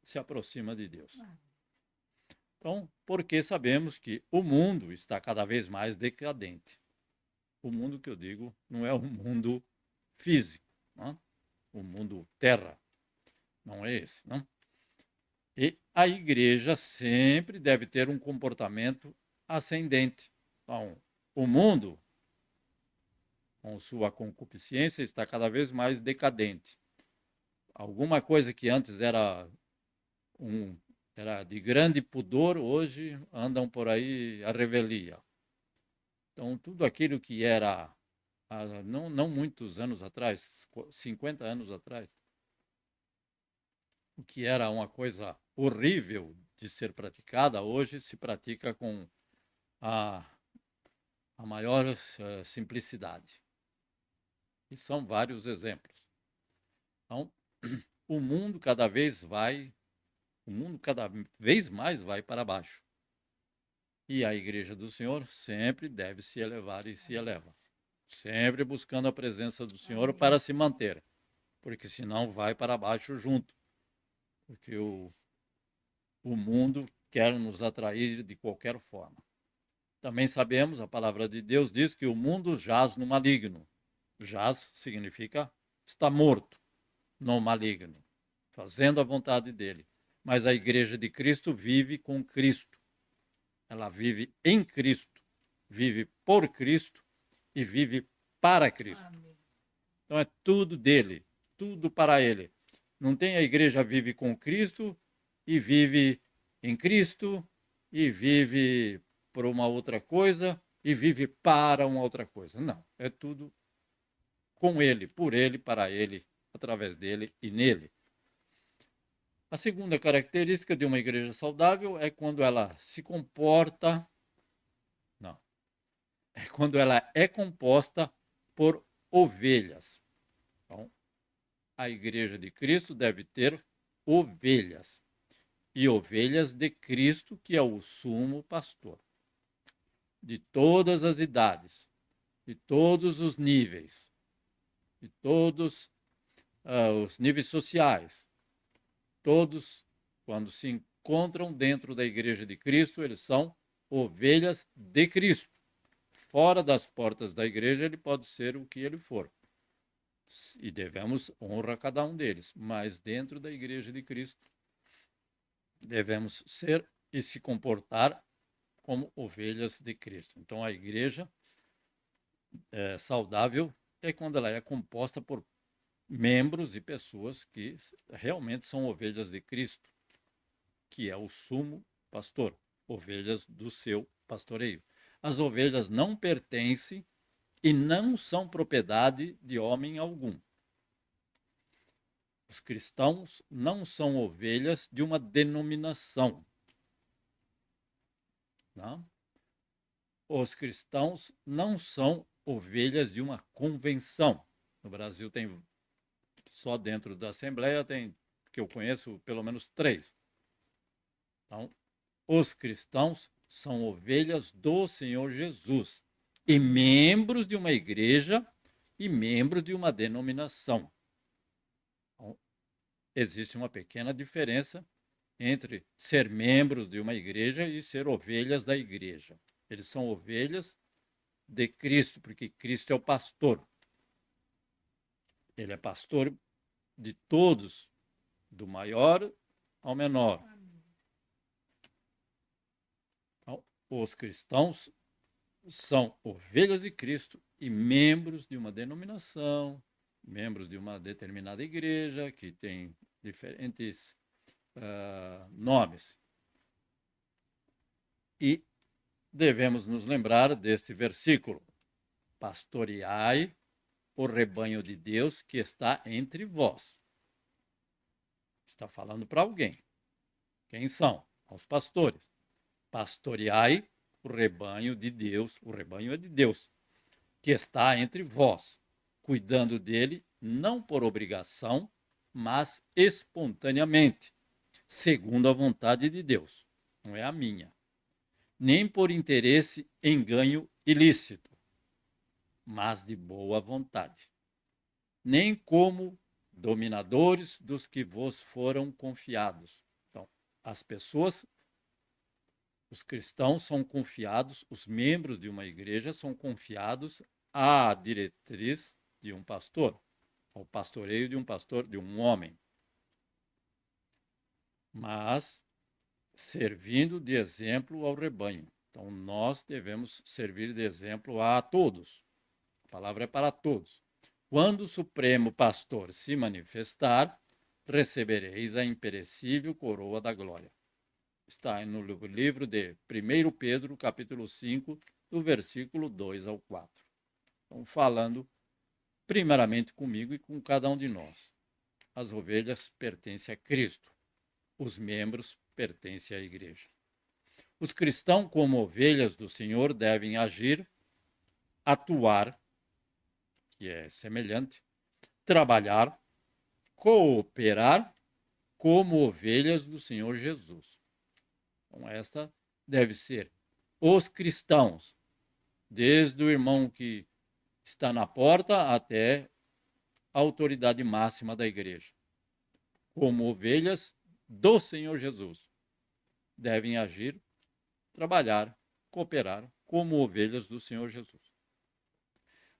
se aproxima de Deus. Então, porque sabemos que o mundo está cada vez mais decadente. O mundo que eu digo não é o mundo físico, não? O mundo terra, não é esse, não? E a igreja sempre deve ter um comportamento ascendente. Então, o mundo, com sua concupiscência, está cada vez mais decadente. alguma coisa que antes era de grande pudor, hoje andam por aí à revelia. Então, tudo aquilo que era, não muitos anos atrás, 50 anos atrás, o que era uma coisa horrível de ser praticada, hoje se pratica com a maior simplicidade. E são vários exemplos. Então, o mundo cada vez mais vai para baixo. E a Igreja do Senhor sempre deve se elevar e se eleva. Sempre buscando a presença do Senhor para se manter. Porque senão vai para baixo junto. Porque o mundo quer nos atrair de qualquer forma. Também sabemos, a palavra de Deus diz que o mundo jaz no maligno. Jaz significa está morto no maligno, fazendo a vontade dele. Mas a Igreja de Cristo vive com Cristo. Ela vive em Cristo, vive por Cristo e vive para Cristo. Então é tudo dele, tudo para ele. Não tem a igreja vive com Cristo e vive em Cristo e vive por uma outra coisa e vive para uma outra coisa. Não, é tudo com ele, por ele, para ele, através dele e nele. A segunda característica de uma igreja saudável é quando ela se comporta... Não. É quando ela é composta por ovelhas. Então, a igreja de Cristo deve ter ovelhas. E ovelhas de Cristo, que é o sumo pastor. De todas as idades, de todos os níveis, de todos os níveis sociais. Todos, quando se encontram dentro da igreja de Cristo, eles são ovelhas de Cristo. Fora das portas da igreja, ele pode ser o que ele for. E devemos honrar cada um deles. Mas dentro da igreja de Cristo, devemos ser e se comportar como ovelhas de Cristo. Então, a igreja saudável é quando ela é composta por membros e pessoas que realmente são ovelhas de Cristo, que é o sumo pastor, ovelhas do seu pastoreio. As ovelhas não pertencem e não são propriedade de homem algum. Os cristãos não são ovelhas de uma denominação. Não? Os cristãos não são ovelhas de uma convenção. No Brasil tem, só dentro da Assembleia, tem, que eu conheço, pelo menos 3. Então, os cristãos são ovelhas do Senhor Jesus e membros de uma igreja e membros de uma denominação. Então, existe uma pequena diferença entre ser membros de uma igreja e ser ovelhas da igreja. Eles são ovelhas de Cristo, porque Cristo é o pastor. Ele é pastor de todos, do maior ao menor. Então, os cristãos são ovelhas de Cristo e membros de uma denominação, membros de uma determinada igreja, que tem diferentes nomes. E devemos nos lembrar deste versículo: pastoreai o rebanho de Deus que está entre vós. Está falando para alguém. Quem são? Aos pastores. Pastoreai o rebanho de Deus, o rebanho é de Deus, que está entre vós, cuidando dele não por obrigação, mas espontaneamente, segundo a vontade de Deus, não é a minha, nem por interesse em ganho ilícito, mas de boa vontade, nem como dominadores dos que vos foram confiados. Então, as pessoas, os cristãos são confiados, os membros de uma igreja são confiados à diretriz de um pastor, ao pastoreio de um pastor, de um homem, mas servindo de exemplo ao rebanho. Então, nós devemos servir de exemplo a todos. A palavra é para todos. Quando o Supremo Pastor se manifestar, recebereis a imperecível coroa da glória. Está no livro de 1 Pedro, capítulo 5, do versículo 2 ao 4. Então, falando primeiramente comigo e com cada um de nós. As ovelhas pertencem a Cristo. Os membros pertencem à igreja. Os cristãos, como ovelhas do Senhor, devem agir, atuar, que é semelhante, trabalhar, cooperar como ovelhas do Senhor Jesus. Então, esta deve ser os cristãos, desde o irmão que está na porta até a autoridade máxima da igreja. Como ovelhas do Senhor Jesus, devem agir, trabalhar, cooperar como ovelhas do Senhor Jesus.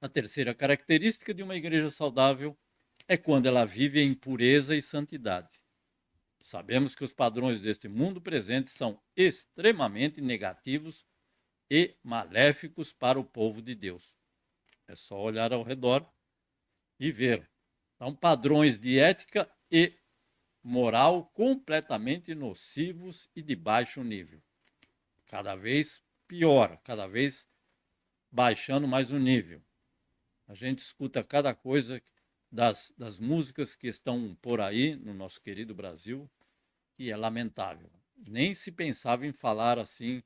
A terceira característica de uma igreja saudável é quando ela vive em pureza e santidade. Sabemos que os padrões deste mundo presente são extremamente negativos e maléficos para o povo de Deus. É só olhar ao redor e ver. São padrões de ética e moral completamente nocivos e de baixo nível. Cada vez pior, cada vez baixando mais o nível. A gente escuta cada coisa das músicas que estão por aí no nosso querido Brasil, que é lamentável. Nem se pensava em falar assim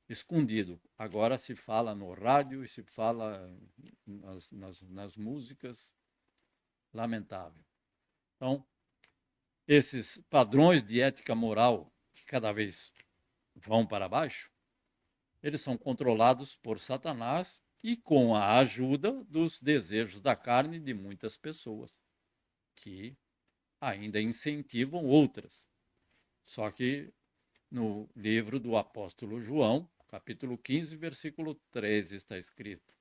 escondido. Agora se fala no rádio e se fala nas músicas. Lamentável. Então, esses padrões de ética moral que cada vez vão para baixo, eles são controlados por Satanás e com a ajuda dos desejos da carne de muitas pessoas, que ainda incentivam outras. Só que no livro do apóstolo João, capítulo 15, versículo 13, está escrito: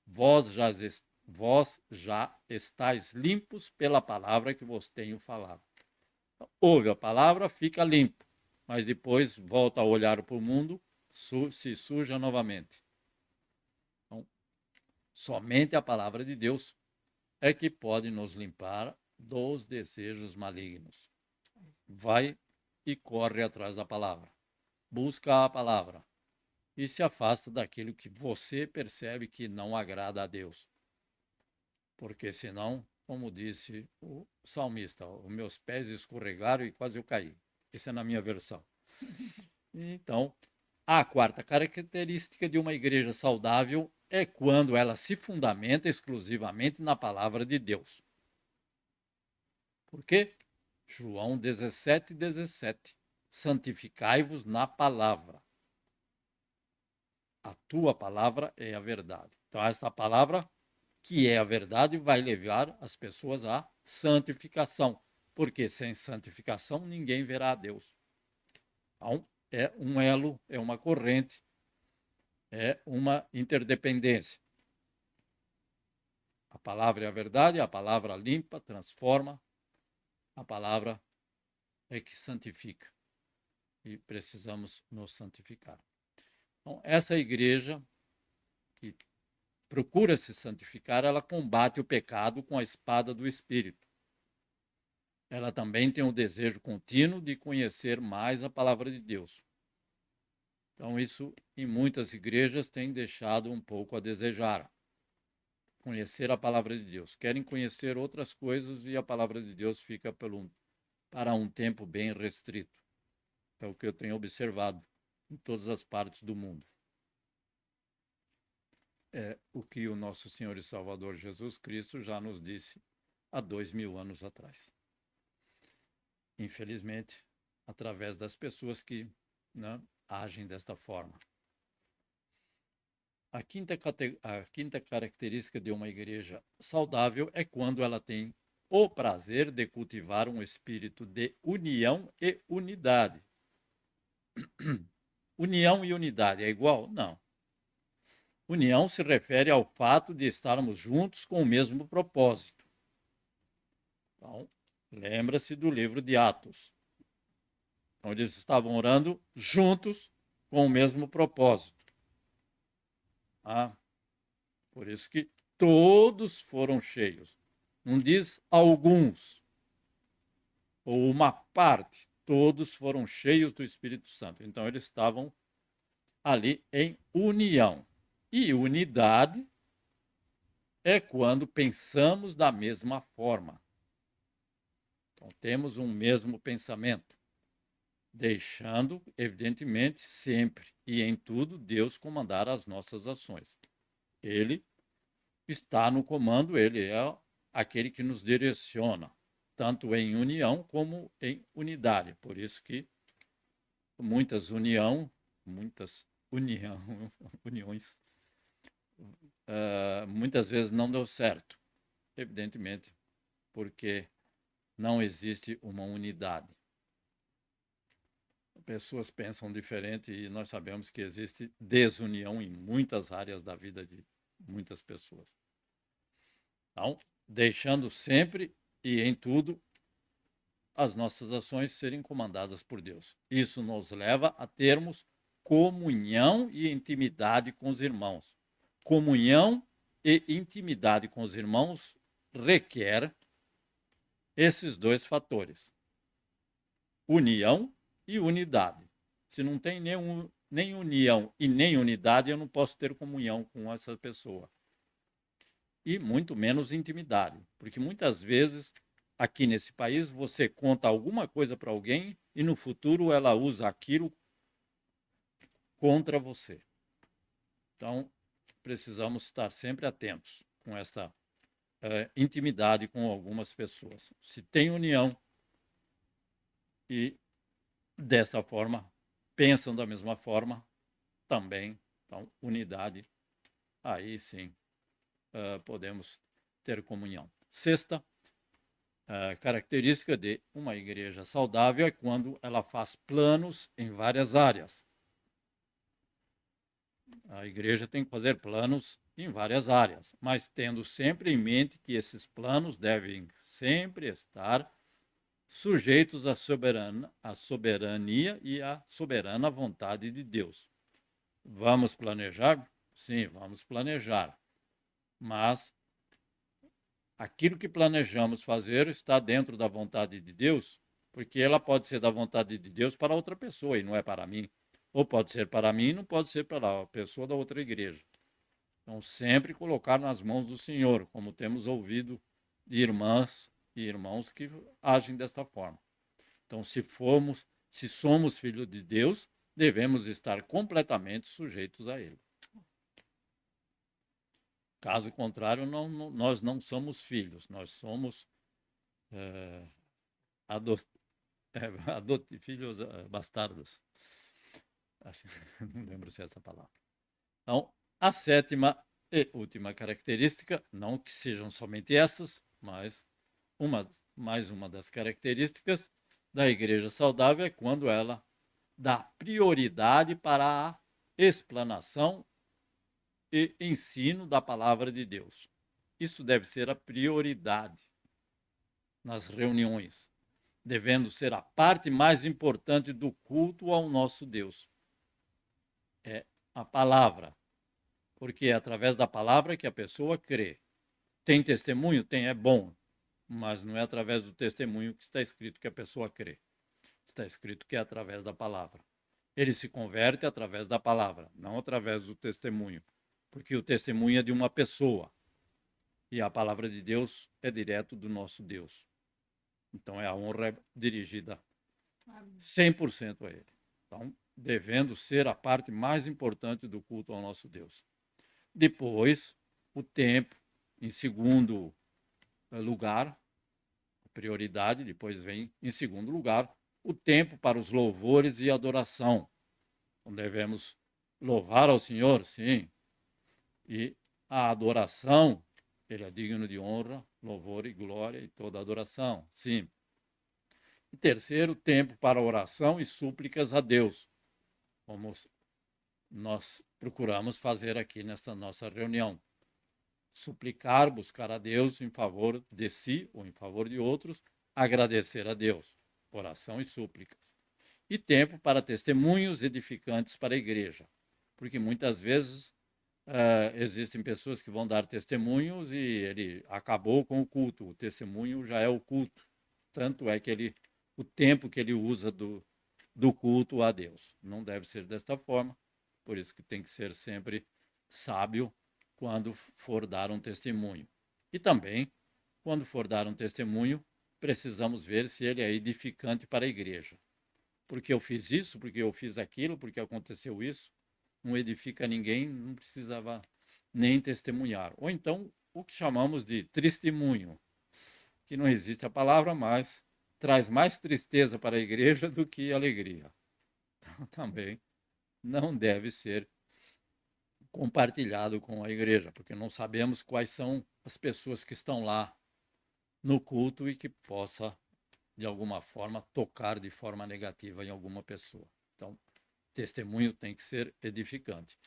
Vós já estáis limpos pela palavra que vos tenho falado. Ouve a palavra, fica limpo, mas depois volta a olhar para o mundo, se suja novamente. Então, somente a palavra de Deus é que pode nos limpar dos desejos malignos. Vai e corre atrás da palavra. Busca a palavra e se afasta daquilo que você percebe que não agrada a Deus. Porque senão, como disse o salmista, os meus pés escorregaram e quase eu caí. Essa é na minha versão. Então, a quarta característica de uma igreja saudável é quando ela se fundamenta exclusivamente na palavra de Deus. Por quê? João 17:17. Santificai-vos na palavra. A tua palavra é a verdade. Então, essa palavra, que é a verdade, vai levar as pessoas à santificação. Porque sem santificação ninguém verá a Deus. Então, é um elo, é uma corrente, é uma interdependência. A palavra é a verdade, a palavra limpa, transforma, a palavra é que santifica. E precisamos nos santificar. Então, essa igreja que procura se santificar, ela combate o pecado com a espada do Espírito. Ela também tem um desejo contínuo de conhecer mais a palavra de Deus. Então, isso em muitas igrejas tem deixado um pouco a desejar. Conhecer a palavra de Deus. Querem conhecer outras coisas e a palavra de Deus fica para um tempo bem restrito. É o que eu tenho observado em todas as partes do mundo. É o que o nosso Senhor e Salvador Jesus Cristo já nos disse há 2000 anos atrás. Infelizmente, através das pessoas que agem desta forma. A quinta característica de uma igreja saudável é quando ela tem o prazer de cultivar um espírito de união e unidade. União e unidade é igual? Não. União se refere ao fato de estarmos juntos com o mesmo propósito. Então, lembra-se do livro de Atos, onde eles estavam orando juntos com o mesmo propósito. Por isso que todos foram cheios. Não diz alguns. ou uma parte, todos foram cheios do Espírito Santo. Então, eles estavam ali em união. E unidade é quando pensamos da mesma forma. Então, temos um mesmo pensamento, deixando, evidentemente, sempre e em tudo, Deus comandar as nossas ações. Ele está no comando, ele é aquele que nos direciona, tanto em união como em unidade. Por isso que muitas uniões muitas vezes não deu certo, evidentemente, porque não existe uma unidade. Pessoas pensam diferente e nós sabemos que existe desunião em muitas áreas da vida de muitas pessoas. Então, deixando sempre e em tudo as nossas ações serem comandadas por Deus. Isso nos leva a termos comunhão e intimidade com os irmãos. Comunhão e intimidade com os irmãos requer esses dois fatores: união e unidade. Se não tem nem união e nem unidade, eu não posso ter comunhão com essa pessoa. E muito menos intimidade. Porque muitas vezes, aqui nesse país, você conta alguma coisa para alguém e no futuro ela usa aquilo contra você. Então, precisamos estar sempre atentos com essa intimidade com algumas pessoas. Se tem união e desta forma, pensam da mesma forma, também, então, unidade, aí sim podemos ter comunhão. Sexta característica de uma igreja saudável é quando ela faz planos em várias áreas. A igreja tem que fazer planos em várias áreas, mas tendo sempre em mente que esses planos devem sempre estar sujeitos à soberania e à soberana vontade de Deus. Vamos planejar? Sim, vamos planejar. Mas aquilo que planejamos fazer está dentro da vontade de Deus, porque ela pode ser da vontade de Deus para outra pessoa e não é para mim. Ou pode ser para mim e não pode ser para a pessoa da outra igreja. Então, sempre colocar nas mãos do Senhor, como temos ouvido de irmãs e irmãos que agem desta forma. Então, se somos filhos de Deus, devemos estar completamente sujeitos a Ele. Caso contrário, nós não somos filhos, nós somos filhos bastardos. Não lembro se é essa palavra. Então, a sétima e última característica, não que sejam somente essas, mas mais uma das características da igreja saudável é quando ela dá prioridade para a explanação e ensino da palavra de Deus. Isso deve ser a prioridade nas reuniões, devendo ser a parte mais importante do culto ao nosso Deus. É a palavra, porque é através da palavra que a pessoa crê. Tem testemunho? Tem, é bom, mas não é através do testemunho que está escrito que a pessoa crê. Está escrito que é através da palavra. Ele se converte através da palavra, não através do testemunho, porque o testemunho é de uma pessoa e a palavra de Deus é direto do nosso Deus. Então, a honra é dirigida 100% a Ele. Então, devendo ser a parte mais importante do culto ao nosso Deus. Depois, o tempo, em segundo lugar, prioridade, depois vem, em segundo lugar, o tempo para os louvores e adoração. Então, devemos louvar ao Senhor, sim, e a adoração, Ele é digno de honra, louvor e glória e toda adoração, sim. E terceiro, tempo para oração e súplicas a Deus, como nós procuramos fazer aqui nesta nossa reunião. Suplicar, buscar a Deus em favor de si ou em favor de outros, agradecer a Deus, oração e súplicas. E tempo para testemunhos edificantes para a igreja, porque muitas vezes existem pessoas que vão dar testemunhos e ele acabou com o culto, o testemunho já é o culto. Tanto é que ele o tempo que ele usa do culto a Deus. Não deve ser desta forma, por isso que tem que ser sempre sábio quando for dar um testemunho. E também, quando for dar um testemunho, precisamos ver se ele é edificante para a igreja. Porque eu fiz isso, porque eu fiz aquilo, porque aconteceu isso, não edifica ninguém, não precisava nem testemunhar. Ou então, o que chamamos de testemunho, que não existe a palavra, mas traz mais tristeza para a igreja do que alegria. Então, também não deve ser compartilhado com a igreja, porque não sabemos quais são as pessoas que estão lá no culto e que possa, de alguma forma, tocar de forma negativa em alguma pessoa. Então, testemunho tem que ser edificante.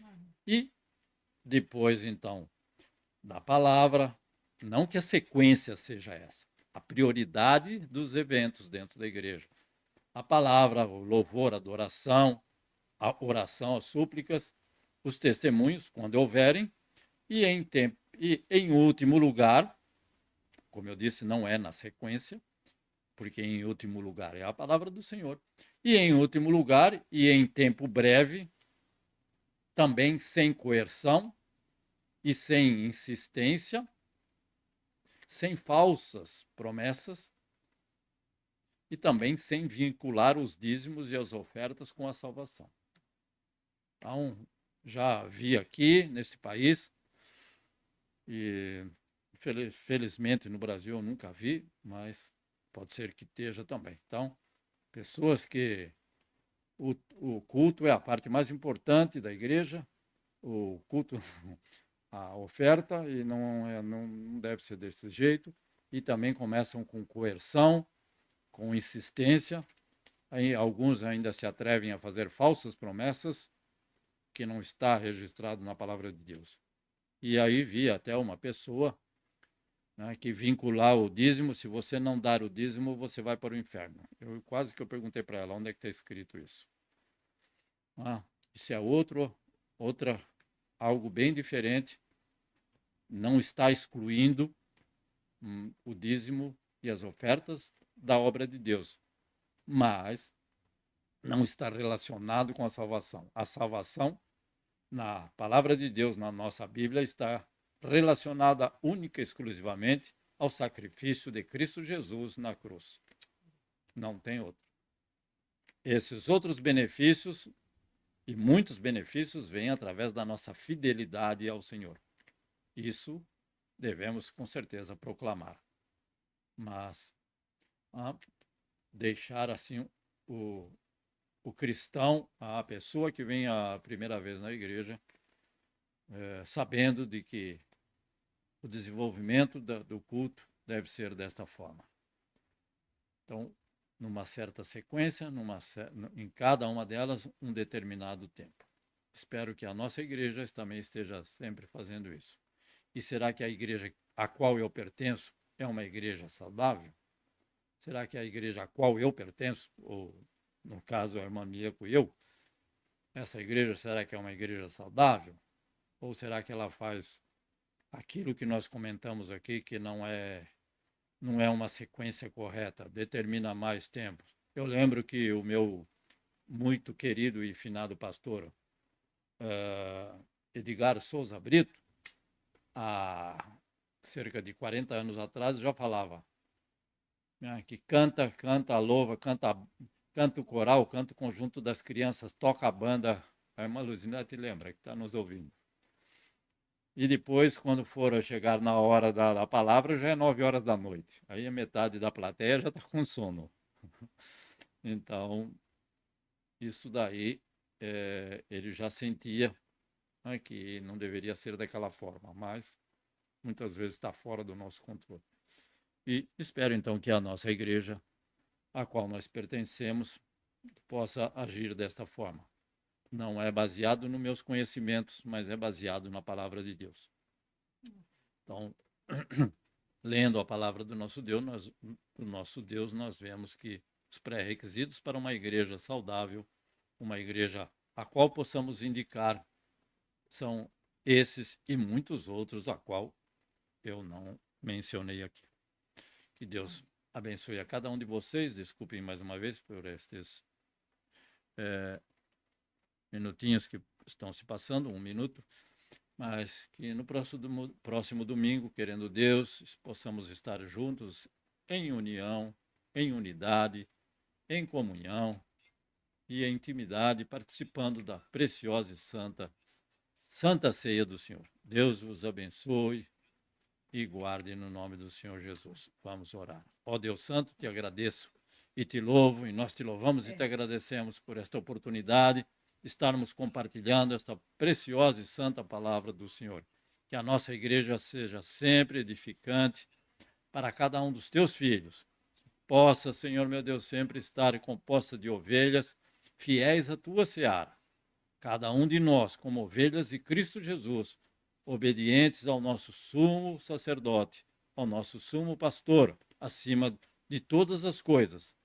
E depois, então, da palavra, não que a sequência seja essa, a prioridade dos eventos dentro da igreja. A palavra, o louvor, a adoração, a oração, as súplicas, os testemunhos, quando houverem, e em último lugar, como eu disse, não é na sequência, porque em último lugar é a palavra do Senhor, e em último lugar, e em tempo breve, também sem coerção e sem insistência, sem falsas promessas, e também sem vincular os dízimos e as ofertas com a salvação. Então, já vi aqui nesse país, e felizmente no Brasil eu nunca vi, mas pode ser que esteja também. Então, pessoas que o culto é a parte mais importante da igreja, o culto, a oferta, e não deve ser desse jeito, e também começam com coerção, com insistência. Aí, alguns ainda se atrevem a fazer falsas promessas que não está registrado na palavra de Deus. E aí vi até uma pessoa, né, que vincular o dízimo, se você não dar o dízimo, você vai para o inferno. Quase que eu perguntei para ela, onde é que está escrito isso? Isso é algo bem diferente, não está excluindo o dízimo e as ofertas da obra de Deus, mas não está relacionado com a salvação. A salvação, na palavra de Deus, na nossa Bíblia, está relacionada única e exclusivamente ao sacrifício de Cristo Jesus na cruz. Não tem outro. Esses outros benefícios, e muitos benefícios, vêm através da nossa fidelidade ao Senhor. Isso devemos com certeza proclamar. Mas deixar assim o cristão, a pessoa que vem a primeira vez na igreja, sabendo de que o desenvolvimento do culto deve ser desta forma. Então, numa certa sequência, em cada uma delas, um determinado tempo. Espero que a nossa igreja também esteja sempre fazendo isso. E será que a igreja a qual eu pertenço é uma igreja saudável? Será que a igreja a qual eu pertenço, ou no caso a irmã Mieko e eu, essa igreja, será que é uma igreja saudável? Ou será que ela faz aquilo que nós comentamos aqui, que não é uma sequência correta, determina mais tempo? Eu lembro que o meu muito querido e finado pastor, Edgar Souza Brito, há cerca de 40 anos atrás, já falava, né, que canta, louva, canta o coral, canta o conjunto das crianças, toca a banda. A irmã Luzina te lembra, que está nos ouvindo. E depois, quando for chegar na hora da palavra, já é 9 horas da noite. Aí a metade da plateia já está com sono. Então, isso daí, ele já sentia, né, que não deveria ser daquela forma, mas muitas vezes está fora do nosso controle. E espero, então, que a nossa igreja, a qual nós pertencemos, possa agir desta forma. Não é baseado nos meus conhecimentos, mas é baseado na palavra de Deus. Então, lendo a palavra do nosso Deus, nós vemos que os pré-requisitos para uma igreja saudável, uma igreja a qual possamos indicar, são esses e muitos outros a qual eu não mencionei aqui. Que Deus abençoe a cada um de vocês. Desculpem mais uma vez por estes minutinhos que estão se passando, 1 minuto, mas que no próximo domingo, querendo Deus, possamos estar juntos em união, em unidade, em comunhão e em intimidade, participando da preciosa e santa ceia do Senhor. Deus vos abençoe e guarde no nome do Senhor Jesus. Vamos orar. Ó Deus Santo, te agradeço e te louvo, e nós te louvamos e te agradecemos por esta oportunidade de estarmos compartilhando esta preciosa e santa palavra do Senhor. Que a nossa igreja seja sempre edificante para cada um dos teus filhos. Possa, Senhor meu Deus, sempre estar composta de ovelhas fiéis à tua seara. Cada um de nós, como ovelhas de Cristo Jesus, obedientes ao nosso sumo sacerdote, ao nosso sumo pastor, acima de todas as coisas.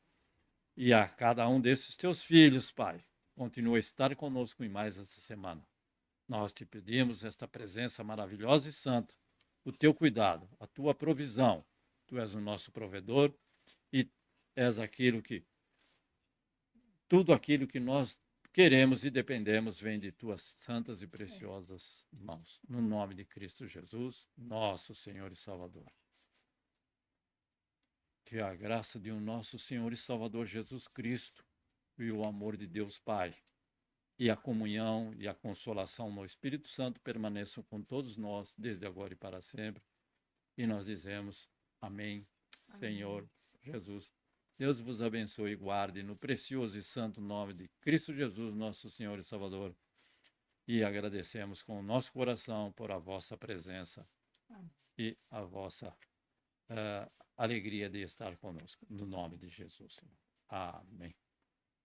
E a cada um desses teus filhos, Pai, continua a estar conosco em mais essa semana. Nós te pedimos esta presença maravilhosa e santa, o teu cuidado, a tua provisão. Tu és o nosso provedor e és tudo aquilo que nós queremos e dependemos vem de tuas santas e preciosas mãos. No nome de Cristo Jesus, nosso Senhor e Salvador. Que a graça de nosso Senhor e Salvador Jesus Cristo e o amor de Deus Pai e a comunhão e a consolação no Espírito Santo permaneçam com todos nós desde agora e para sempre. E nós dizemos amém, Senhor Jesus. Deus vos abençoe e guarde no precioso e santo nome de Cristo Jesus, nosso Senhor e Salvador. E agradecemos com o nosso coração por a vossa presença e a vossa alegria de estar conosco. No nome de Jesus. Amém.